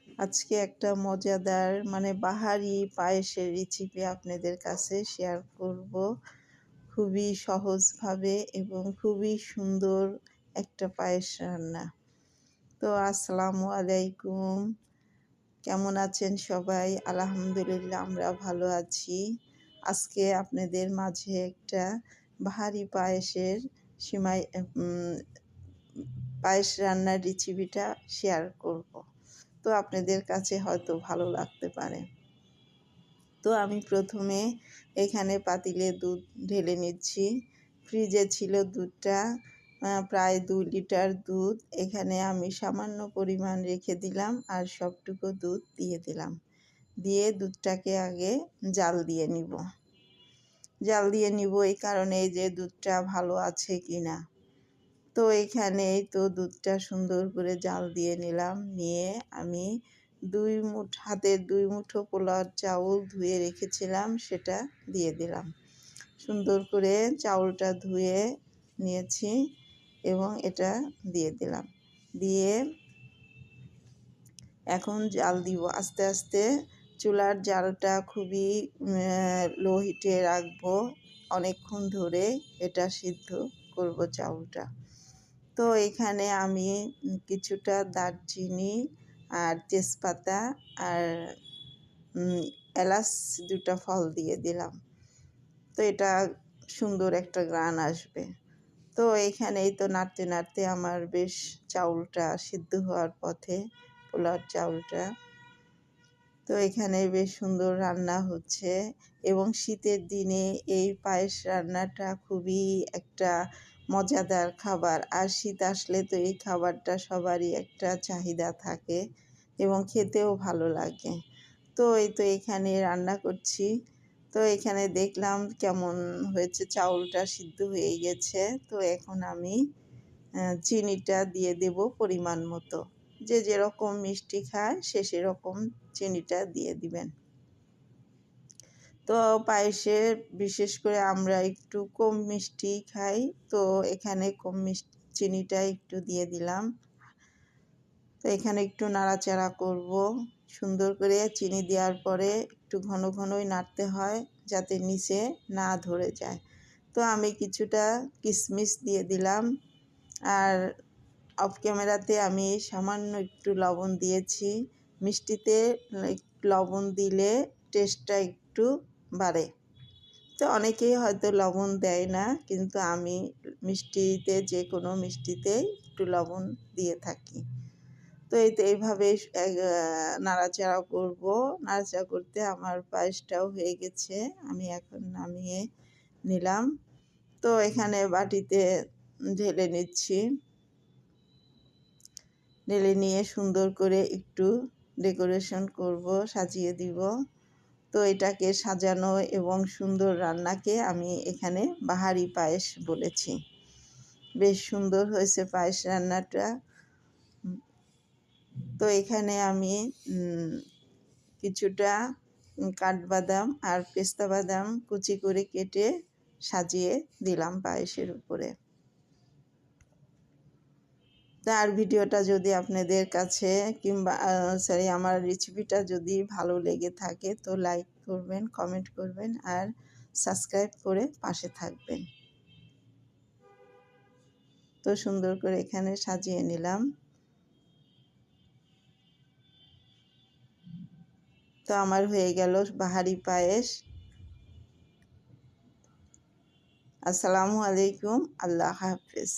আজকে একটা মজাদার বাহারি পায়েসের রেসিপি আপনাদের কাছে শেয়ার করব। খুবই সহজভাবে এবং খুবই সুন্দর একটা পায়েস রান্না। তো আসসালামু আলাইকুম, কেমন আছেন সবাই? আলহামদুলিল্লাহ, আমরা ভালো আছি। আজকে আপনাদের মাঝে একটা বাহারি পায়েসের সিমাই পায়েস রান্নার রেসিপিটা শেয়ার করব। তো আপনাদের কাছে হয়তো ভালো লাগতে পারে। তো আমি প্রথমে এখানে পাতিলে দুধ ঢেলে নিচ্ছি। ফ্রিজে ছিল দুধটা, প্রায় 2 লিটার দুধ। এখানে আমি সামান্য পরিমাণ রেখে দিলাম আর সবটুকু দুধ দিয়ে দিলাম। দিয়ে দুধটাকে আগে জাল দিয়ে নিব। জাল দিয়ে নিব এই কারণে যে দুধটা ভালো আছে কিনা। তো এখানেই তো দুধটা সুন্দর করে জাল দিয়ে নিলাম। নিয়ে আমি হাতের 2 মুঠো পোলাওর চাউল ধুয়ে রেখেছিলাম, সেটা দিয়ে দিলাম। সুন্দর করে চাউলটা ধুয়ে নিয়েছি এবং এটা দিয়ে দিলাম। দিয়ে এখন জাল দিব আস্তে আস্তে। চুলার জালটা খুবই লো হিটে রাখবো। অনেকক্ষণ ধরে এটা সিদ্ধ করব চাউলটা। তো এখানে আমি কিছুটা দারচিনি আর তেজপাতা আর এলাচ 2টা ফল দিয়ে দিলাম। তো এটা সুন্দর একটা ঘ্রাণ আসবে। তো এইখানেই তো নাড়তে নাড়তে আমার বেশ চাউলটা সিদ্ধ হওয়ার পথে, পোলাওর চাউলটা। তো এখানে বেশ সুন্দর রান্না হচ্ছে এবং শীতের দিনে এই পায়েস রান্নাটা খুবই একটা মজাদার খাবার। আর শীত আসলে তো এই খাবারটা সবারই একটা চাহিদা থাকে এবং খেতেও ভালো লাগে। তো এই তো এখানে রান্না করছি। তো এখানে দেখলাম কেমন হয়েছে, চাউলটা সিদ্ধ হয়ে গেছে। তো এখন আমি চিনিটা দিয়ে দেব পরিমাণ মতো। যে যেরকম মিষ্টি খায় সে সেরকম চিনিটা দিয়ে দিবেন। তো পায়েসে বিশেষ করে আমরা একটু কম মিষ্টি খাই, তো এখানে কম চিনিটা একটু দিয়ে দিলাম। তো এখানে একটু নাড়াচাড়া করব সুন্দর করে। চিনি দেওয়ার পরে একটু ঘন ঘনই নাড়তে হয় যাতে নিচে না ধরে যায়। তো আমি কিছুটা কিশমিশ দিয়ে দিলাম। আর অফ ক্যামেরাতে আমি সামান্য একটু লবণ দিয়েছি। মিষ্টিতে লবণ দিলে টেস্টটা একটু বাড়ে। তো অনেকেই হয়তো লবণ দেয় না, কিন্তু আমি মিষ্টিতে, যে কোনো মিষ্টিতেই একটু লবণ দিয়ে থাকি। তো এইভাবে নাড়াচাড়া করব। নাড়াচাড়া করতে আমার পায়েসটাও হয়ে গেছে। আমি এখন নামিয়ে নিলাম। তো এখানে বাটিতে ঢেলে নিচ্ছি। ঢেলে নিয়ে সুন্দর করে একটু ডেকোরেশন করব, সাজিয়ে দিব। তো এটাকে সাজানো এবং সুন্দর রান্নাকে আমি এখানে বাহারি পায়েস বলেছি। বেশ সুন্দর হয়েছে পায়েস রান্নাটা। তো এখানে আমি কিছুটা কাঠবাদাম আর পেস্তা বাদাম কুচি করে কেটে সাজিয়ে দিলাম পায়েসের উপরে। তার ভিডিওটা যদি আপনাদের কাছে কিংবা আমার রেসিপিটা যদি ভালো লেগে থাকে তো লাইক করবেন, কমেন্ট করবেন আর সাবস্ক্রাইব করে পাশে থাকবেন। তো সুন্দর করে এখানে সাজিয়ে নিলাম। তো আমার হয়ে গেল বাহারি পায়েস। আসসালামু আলাইকুম, আল্লাহ হাফেজ।